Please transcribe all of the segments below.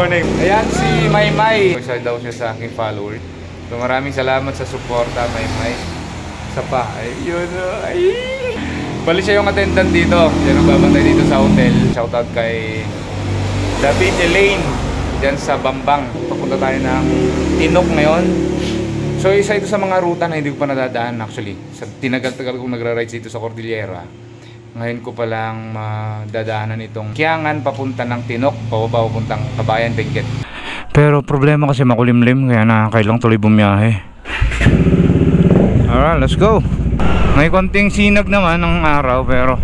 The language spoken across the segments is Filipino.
name. Ayan si Maymay. Isa daw siya sa aking follower. So maraming salamat sa suporta, Maymay. Isa pa. Ayun. Ay. Bali siya yung attendant dito. Siya yung babantay dito sa hotel. Shoutout kay David Elaine. Diyan sa Bambang. Papunta tayo ng Tinok ngayon. So isa ito sa mga ruta na hindi ko pa nadadaan actually. Sa tinagal-tagal kong nagra-rides dito sa Cordillera. Ngayon ko palang dadaanan itong Kiangan papunta ng Tinok, pababa papuntang Kabayan Benguet. Pero problema kasi makulimlim kaya nakakailang tuloy bumiyahe. Alright, let's go. May konting sinag naman ng araw pero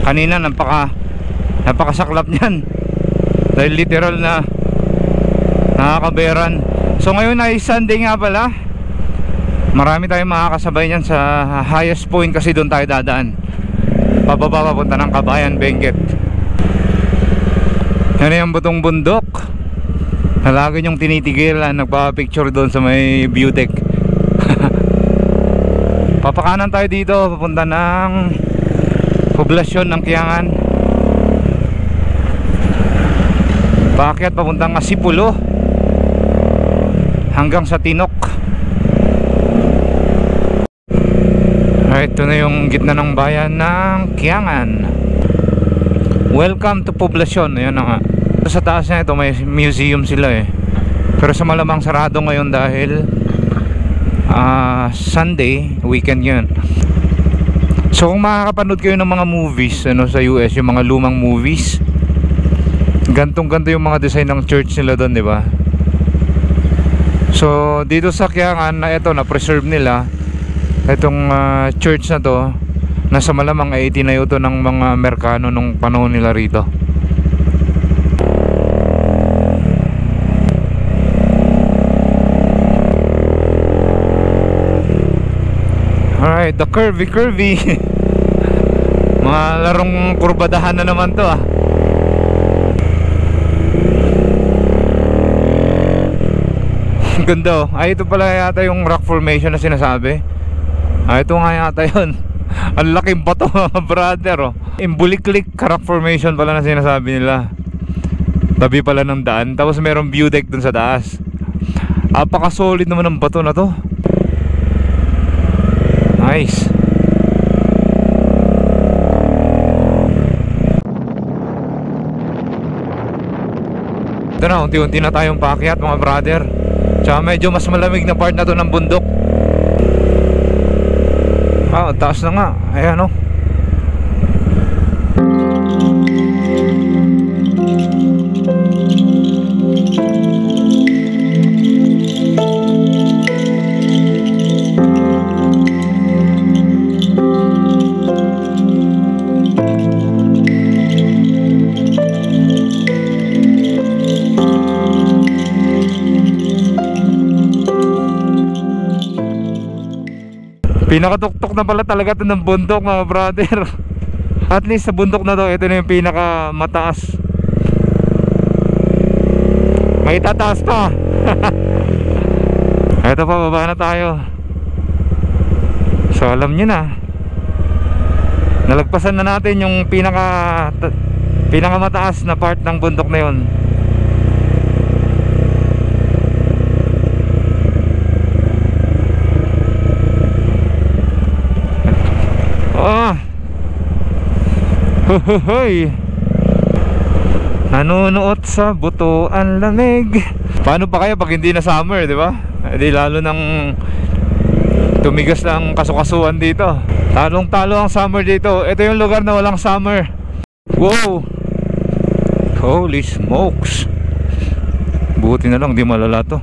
kanina napakasaklap niyan. Dahil literal na nakakaberan. So ngayon ay Sunday nga pala. Marami tayong makakasabay niyan sa highest point kasi doon tayo dadaan. Pababa papunta ng Kabayan Benguet. Yan yung butong bundok na lagi yung tinitigilan. Nagpapicture doon sa may view deck. Papakanan tayo dito papunta ng poblasyon ng Kiangan. Paakyat papuntang Asipulo hanggang sa Tinok. Ito na yung gitna ng bayan ng Kiangan. Welcome to poblasyon. Ayan na nga. Sa taas na ito may museum sila eh. Pero sa malamang sarado ngayon dahil Sunday, weekend yun. So kung makakapanood kayo ng mga movies sa US, yung mga lumang movies, gantong-ganto yung mga design ng church nila doon, di ba? So dito sa Kiangan na ito na preserve nila itong church na to. Nasa malamang ay itinayo to ng mga Amerikano nung panahon nila rito. Alright, the curvy mga larong kurbadahan na naman to ah. Ganda oh. Ay ito pala yata yung rock formation na sinasabi. Ito nga yata yun. Ang laking bato mga brother oh. Imbuliklik rock formation pala na sinasabi nila. Tabi pala ng daan. Tapos merong view deck dun sa taas. Apaka solid naman ng bato na to. Nice. Ito na, unti-unti na tayong paakyat mga brother. Tsaka medyo mas malamig na part na to ng bundok. Taas na nga. Ayan o. Pinakatuktok na pala talaga ito ng bundok mga brother. At least sa bundok na to, ito na yung pinaka mataas. May tataas pa. Ito pa, baba na tayo. So alam nyo na, nalagpasan na natin yung pinaka mataas na part ng bundok na yun. Hoy, nanunuot sa buto ang lamig. Paano pa kaya pag hindi na summer, di ba? Di lalo nang tumigas ng kasukasuan dito. Talong-talo ang summer dito. Ito yung lugar na walang summer. Wow, holy smokes. Buti na lang di malala to.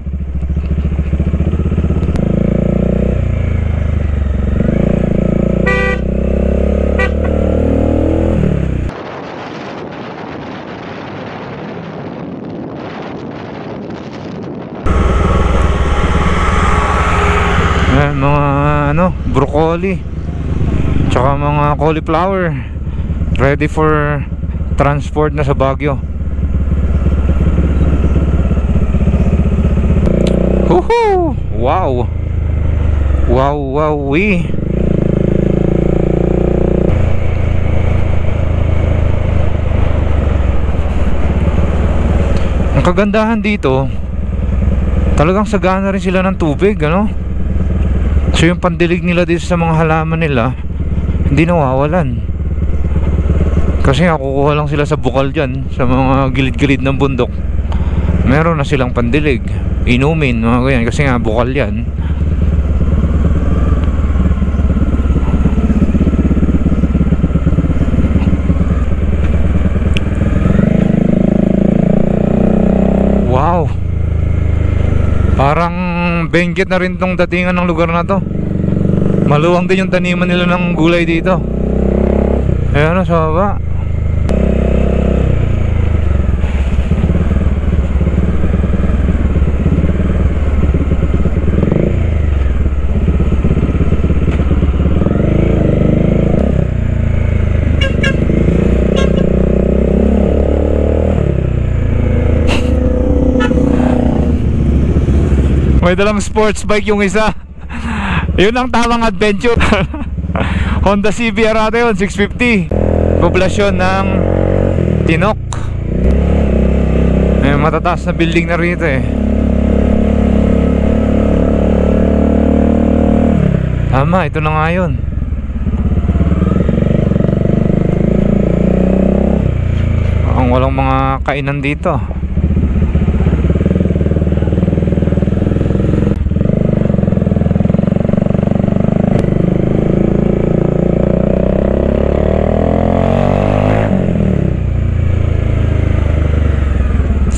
Mga broccoli tsaka mga cauliflower ready for transport na sa Baguio. Woohoo! Wow! Wow, wow, wee! Ang kagandahan dito, talagang sagana rin sila ng tubig, ano? So yung pandilig nila dito sa mga halaman nila, hindi nawawalan. Kasi nga kukuha lang sila sa bukal dyan, sa mga gilid-gilid ng bundok. Meron na silang pandilig, inumin, mga ganyan, kasi nga bukal yan. Wow, parang Benguet na rin tong datingan ng lugar na to. Maluwang din yung taniman nila ng gulay dito. Ayan na sa baba. May dalang sports bike yung isa. Yun ang tamang adventure. Honda CBR ata yun, 650. Poblasyon ng Tinok. May matataas na building na rito eh. Tama, ito na nga yun. Ang walang mga kainan dito.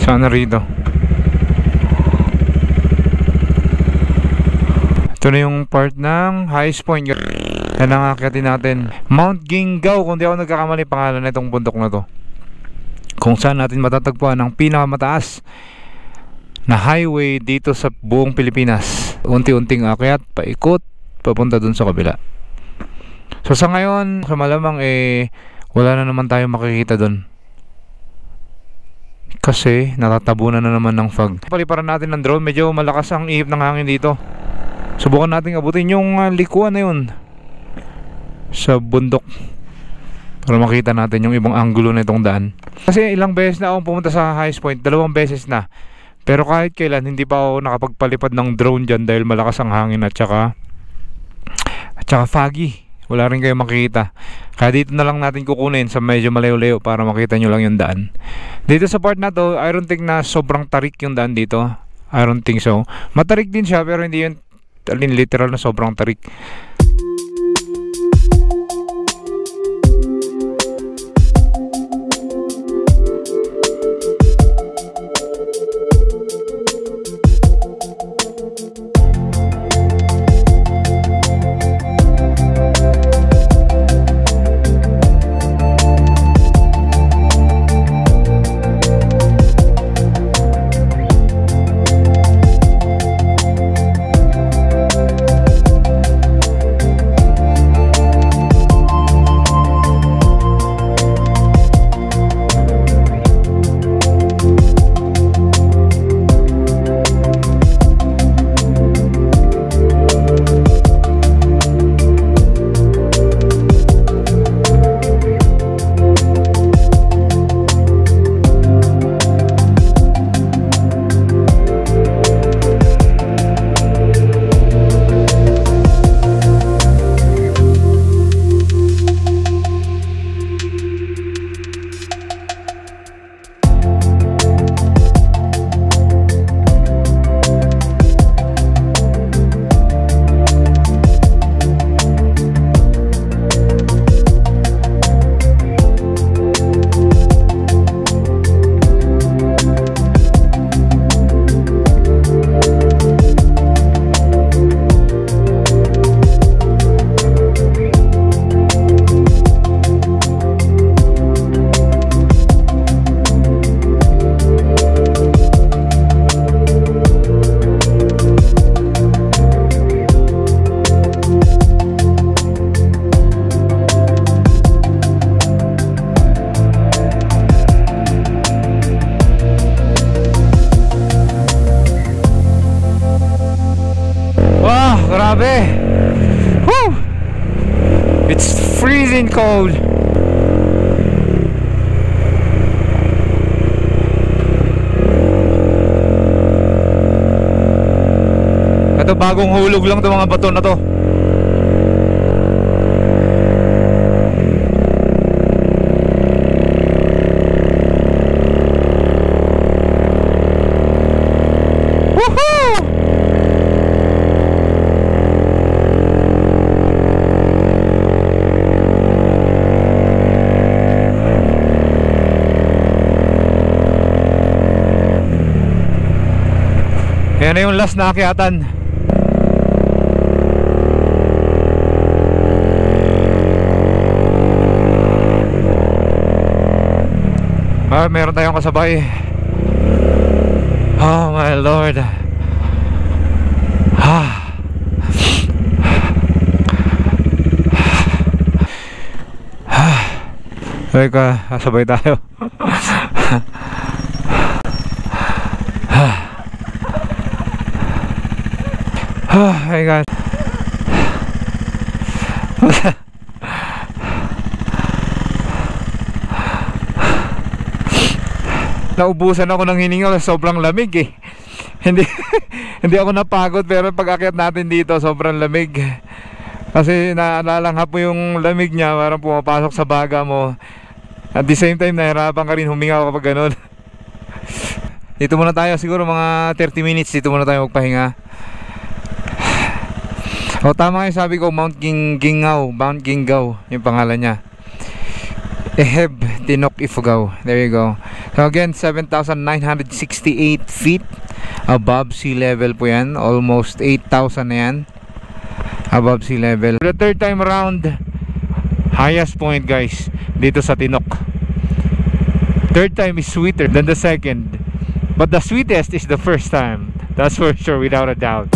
Sana rito. Ito na yung part ng highest point. Yan ang akyatin natin, Mount Gingaw, kung di ako nagkakamali pangalan na itong bundok na to, kung saan natin matatagpuan ang pinakamataas na highway dito sa buong Pilipinas. Unti-unting akyat, paikot, papunta dun sa kabila. So sa ngayon, sa malamang wala na naman tayong makikita dun, kasi natatabunan na naman ng fog. Paliparan natin ng drone, medyo malakas ang ihip ng hangin dito. Subukan natin abutin yung likuan na yun sa bundok para makita natin yung ibang anggulo na itong daan. Kasi ilang beses na akong pumunta sa highest point, 2 beses na. Pero kahit kailan hindi pa ako nakapagpalipad ng drone dyan dahil malakas ang hangin at saka foggy. Wala rin kayo makikita. Kaya dito na lang natin kukunin sa medyo malayo-layo para makita nyo lang yung daan. Dito sa part na to, I don't think na sobrang tarik yung daan dito. I don't think so. Matarik din siya pero hindi yun literal na sobrang tarik. Grabe! Woo! It's freezing cold. Ito bagong hulog lang itong mga bato na to. Yan na yung last na akyatan. Meron tayong kasabay. Oh my Lord. Teka, kasabay tayo. Oh my God. Naubusan ako ng hininga, sobrang lamig eh. Hindi ako napagod, pero pag akyat natin dito sobrang lamig. Kasi naalanghap mo yung lamig niya, parang pumapasok sa baga mo. At the same time nahirapan ka rin huminga kapag ganun. Dito muna tayo, siguro mga 30 minutes dito muna tayo magpahinga. O tama yung sabi ko, Mount Gingaw, Mount Gingaw yung pangalan niya. Eheb Tinok Ifugao. There you go. So again, 7,968 feet above sea level po yan. Almost 8,000 na yan above sea level. The third time around, highest point guys dito sa Tinok. Third time is sweeter than the second, but the sweetest is the first time. That's for sure, without a doubt.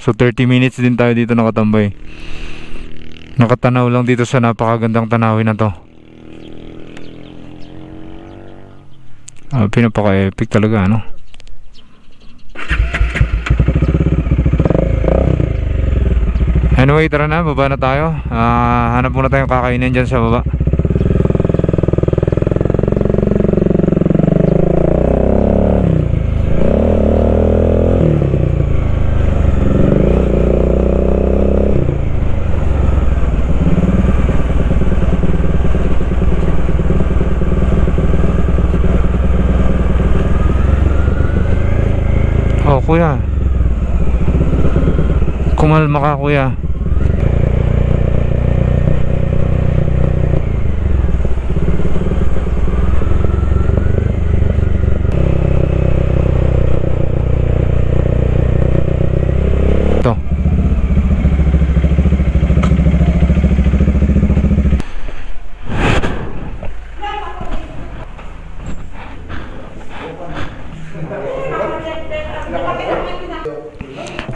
So 30 minutes din tayo dito nakatambay. Nakatanaw lang dito sa napakagandang tanawin na to. Pinapaka-epic talaga, ano? Anyway, tara na, baba na tayo. Hanap muna tayong kakainin dyan sa baba. Oh kuya, kumalma ka kuya. Ito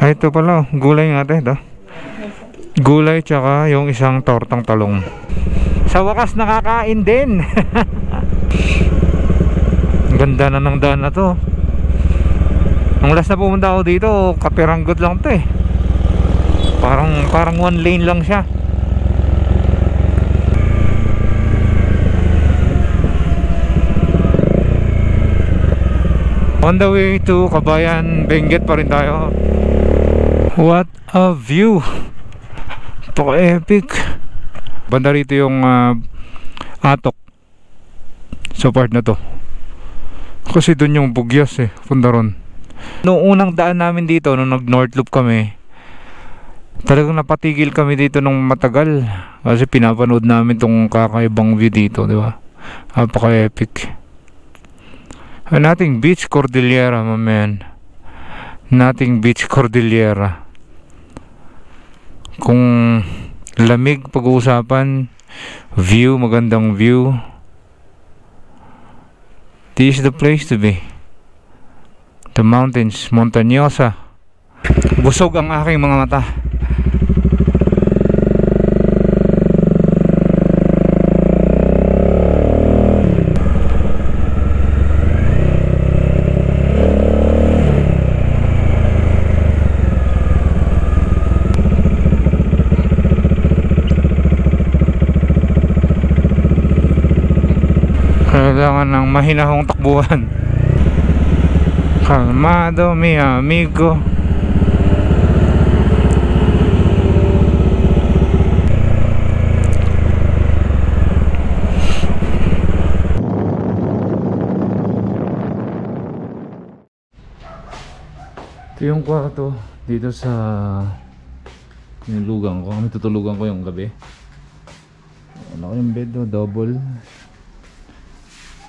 Ay, ito pala, gulay nga ito. Gulay tsaka yung isang tortang talong. Sa wakas nakakain din. Ganda na ng daan na to. Ang last na pumunta ako dito, Kapiranggot lang to eh. Parang one lane lang siya. On the way to Kabayan Benguet pa rin tayo. What a view! Epic. Banda rito yung atok sa part na to. Kasi dun yung Bugyas eh, Fundaron. Noong unang daan namin dito, nung nag North Loop kami, talagang napatigil kami dito nung matagal. Kasi pinapanood namin tong kakaibang view dito, di ba? Napaka-epic. Nothing beach Cordillera, my man. Nothing beach Cordillera. Kung lamig pag-uusapan, view, magandang view, this is the place to be. The mountains, Montañosa. Busog ang aking mga mata. Kailangan ng mahinahong takbuhan. Calmado, mi amigo. Ito yung kwarto dito sa lugan ko. Kami tutulugan ko yung gabi. Ano yung bed do, double.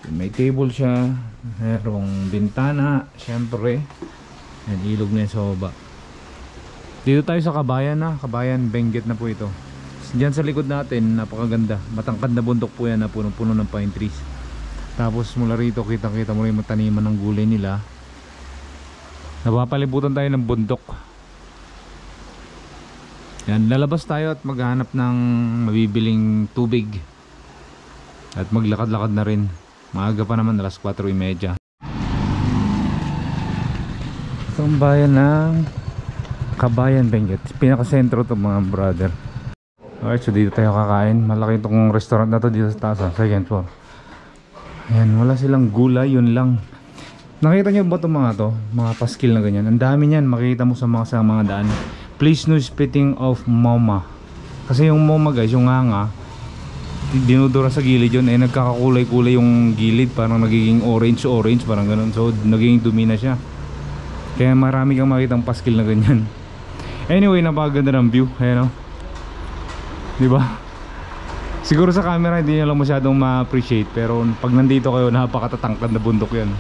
May table siya, merong bintana, syempre, and ilog na yung sa baba. Dito tayo sa Kabayan na, Kabayan Benguet na po ito. Diyan sa likod natin, napakaganda, matangkad na bundok po yan na puno-puno ng pine trees. Tapos mula rito, kita-kita mo rin yung taniman ng gulay nila. Napapalibutan tayo ng bundok. Yan, lalabas tayo at maghanap ng mabibiling tubig. At maglakad-lakad na rin. Maaga pa naman, alas 4:30. Ito ang bayan ng Kabayan Benguet. Pinaka-sentro to mga brother. Alright, so dito tayo kakain. Malaki itong restaurant na to dito sa taas, second floor. Ayan, wala silang gulay, yun lang. Nakita nyo ba itong mga to? Mga paskil na ganyan. Ang dami niyan, makikita mo sa mga daan. Please no spitting of mama. Kasi yung mama guys, yung hanga, dinudura sa gilid yun, eh nagkakakulay-kulay yung gilid, parang nagiging orange, parang ganun. So nagiging dumi na siya. Kaya marami kang makitang paskil na ganyan. Anyway, napakaganda ng view. Ayan o, diba? Siguro sa camera hindi nyo lang masyadong ma-appreciate, pero pag nandito kayo, napakatatangkad na bundok yan.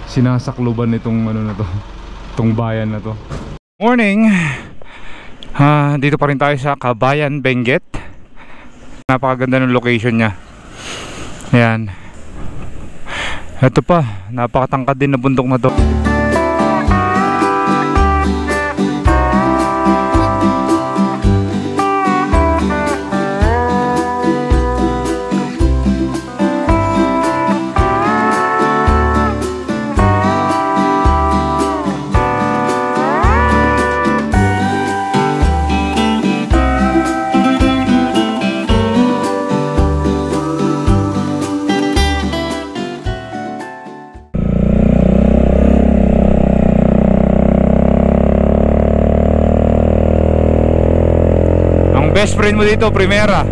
Sinasakluban nitong ano na to, itong bayan na to. Morning! Dito pa rin tayo sa Kabayan Benguet. Napakaganda ng location niya. Ayan. Ito pa, napakatangkad din na bundok na to. Best friend mo dito, Primera.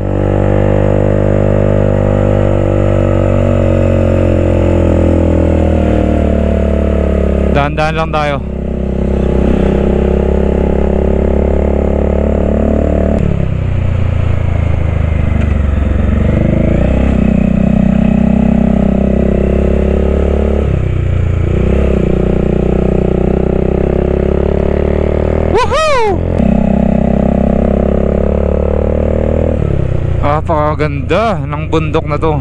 Dahan-dahan lang tayo. Napakaganda ng bundok na to.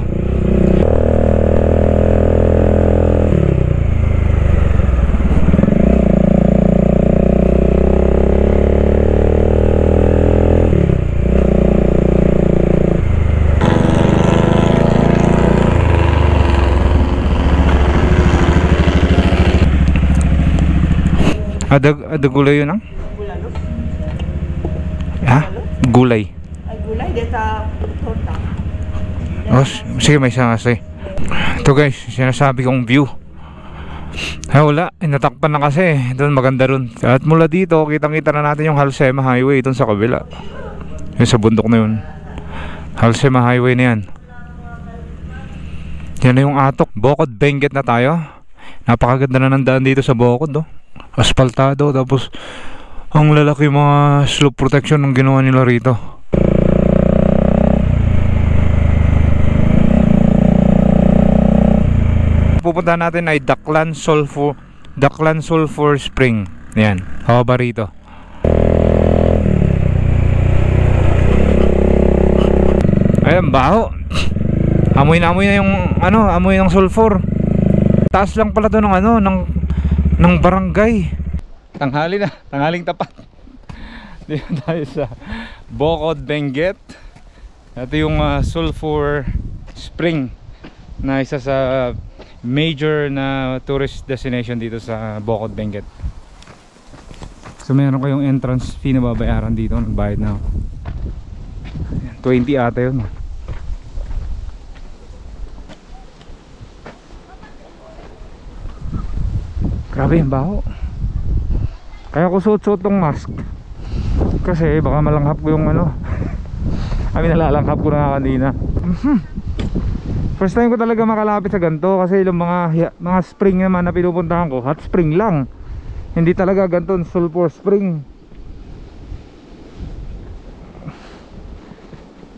Ada gulay yun ang? Bulalo. Ha? Gulay. Ay, gulay. Dito torta. Oh, sige, may isa kasi. Ito guys, sinasabi kong view. Ay wala, natakpan na kasi. Doon maganda ron. At mula dito, kitang-kita na natin yung Halsema Highway doon sa kabila. Yung sa bundok na yun. Halsema Highway na yan. Yan na yung Atok. Bokod Benguet na tayo. Napakaganda na ng daan dito sa Bokod, oh. Asfaltado, tapos ang lalaki mga slope protection ng ginawa nila rito. Pupuntahan natin ay Daklan Sulphur Spring. Yan, haba rito. Ayan, baho. Amoy na yung amoy ng sulfur. Taas lang pala to ng ng barangay. Tanghaling tapat. Dito tayo sa Bokod Benguet. Ito yung Sulphur Spring na isa sa major na tourist destination dito sa Bokod Benguet. So meron kayong entrance fee na babayaran dito. Nagbayad na ako. 20 ata yun. Grabe yung baho. Kaya ko suot-suot tong mask kasi baka malanghap ko yung nalalanghap ko na kanina. First time ko talaga makalapit sa ganito kasi yung mga spring naman na pinupuntahan ko, hot spring lang. Hindi talaga ganito, sulfur spring.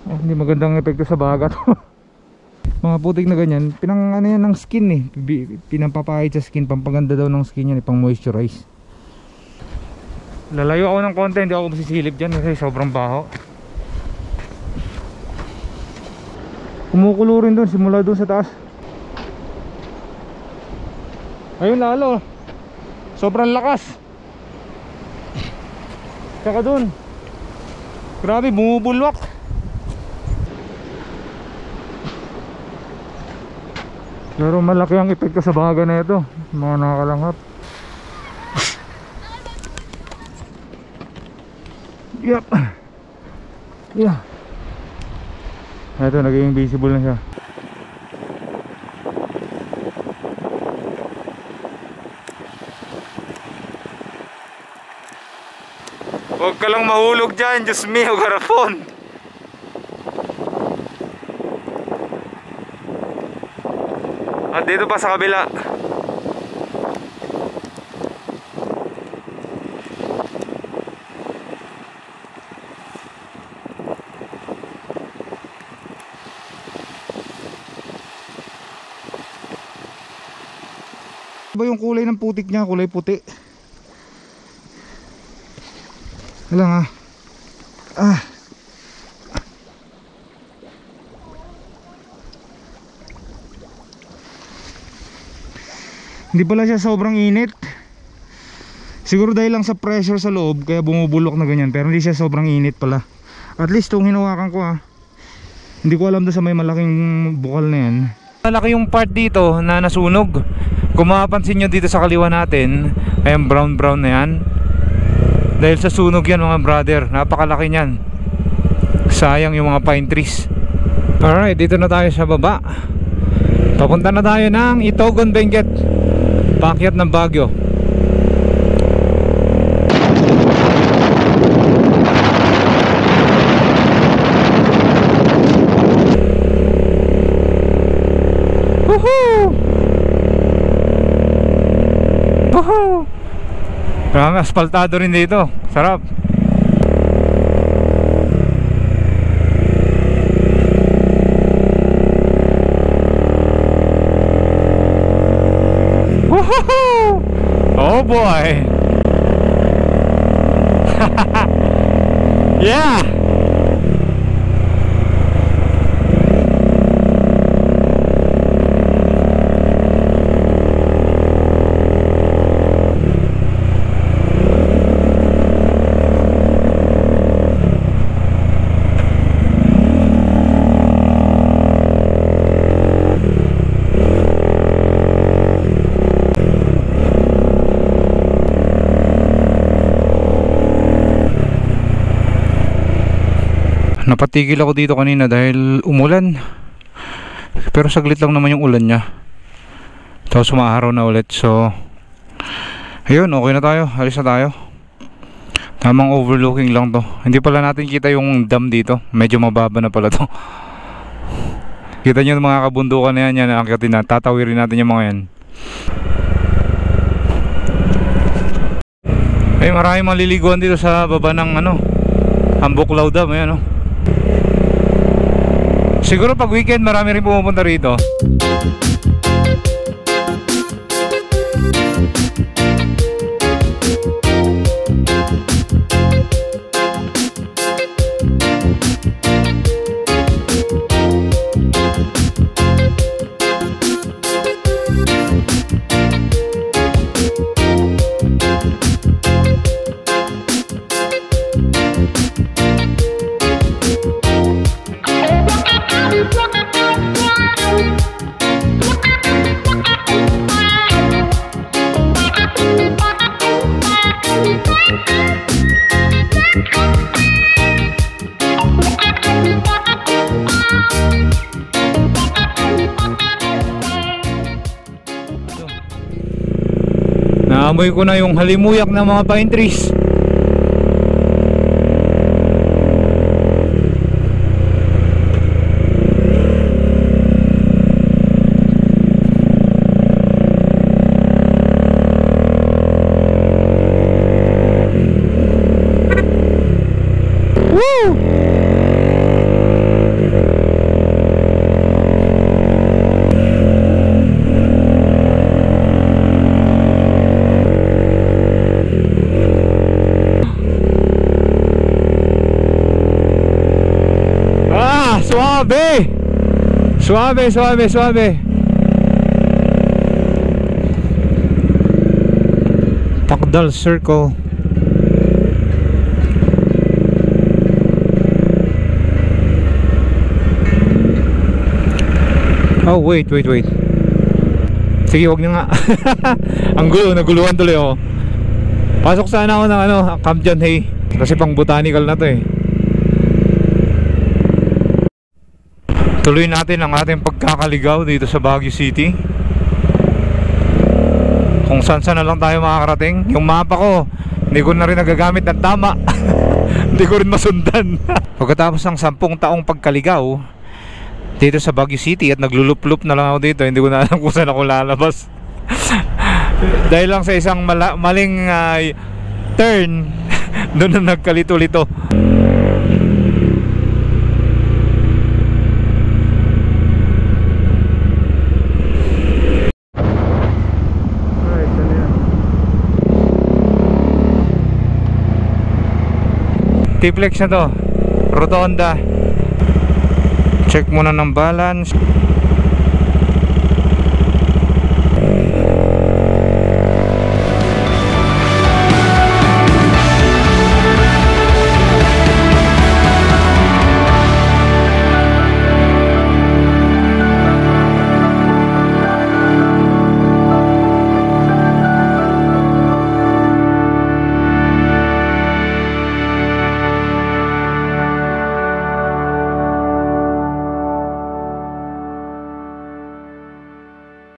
Hindi magandang epekto sa baga to. Mga putik na ganyan, yan ng skin eh. Pinampapahid sa skin, pampaganda daw ng skin yan, pang moisturize. Lalayo ako ng konti, hindi ako masisilip dyan kasi sobrang baho. Kumukulo rin doon, simula doon sa taas. Ayun lalo, sobrang lakas. Tsaka doon, grabe, bumubulwak. Pero malaki ang epekto sa baga na ito, mga nakakalanghap. Yup. Yeah. Ito, naging visible na siya. Huwag ka lang mahulog dyan, Diyos mio, garapon. At dito pa sa kabila. Iba yung kulay ng putik niya, kulay puti. Wala nga. Hindi pala siya sobrang init. Siguro dahil lang sa pressure sa loob kaya bumubulok na ganyan, pero hindi siya sobrang init pala. At least itong hinawakan ko hindi ko alam doon sa may malaking bukal na yan. Malaki yung part dito na nasunog. Kung mapapansin nyo dito sa kaliwa natin, ayan, brown na yan. Dahil sa sunog yan mga brother, napakalaki nyan. Sayang yung mga pine trees. Alright, dito na tayo sa baba. Papunta na tayo ng Itogon Benguet, paakyat ng Baguio. Woohoo! Woohoo! Marami asfaltado rin dito. Sarap. Woohoo! Oh boy! Yeah! Napatigil ako dito kanina dahil umulan. Pero saglit lang naman yung ulan niya. Tapos umaaraw na ulit. So ayun, okay na tayo. Alis na tayo. Tamang overlooking lang to. Hindi pala natin kita yung dam dito. Medyo mababa na pala to. Kita nyo yung mga kabundukan na yan. Yan, akitin na. Tatawirin natin yung mga yan. Ay, maraming maliliguan dito sa baba ng Ambuklaw Dam. Ayan, siguro pag weekend marami rin pumupunta rito. Naamoy ko na yung halimuyak ng mga pine trees. Woo! Suave! Suave, suave, suave. Takdal Circle. Oh, wait. Sige, wag na nga. Ang gulo, naguluhan tuloy ako. Pasok sana ako ng Camp John Hay. Kasi pang botanical na to eh. Tuloy natin ang ating pagkakaligaw dito sa Baguio City. Kung saan na lang tayo makakarating. Yung mapa ko, hindi ko na rin nagagamit ng tama. Hindi ko rin masundan. Pagkatapos ng 10 taong pagkaligaw dito sa Baguio City at naglulup-lup na lang ako dito, hindi ko na alam kung saan ako lalabas. Dahil lang sa isang maling turn, doon na nagkalito-lito. T-Flex na to, Rotonda. Check muna ng balance.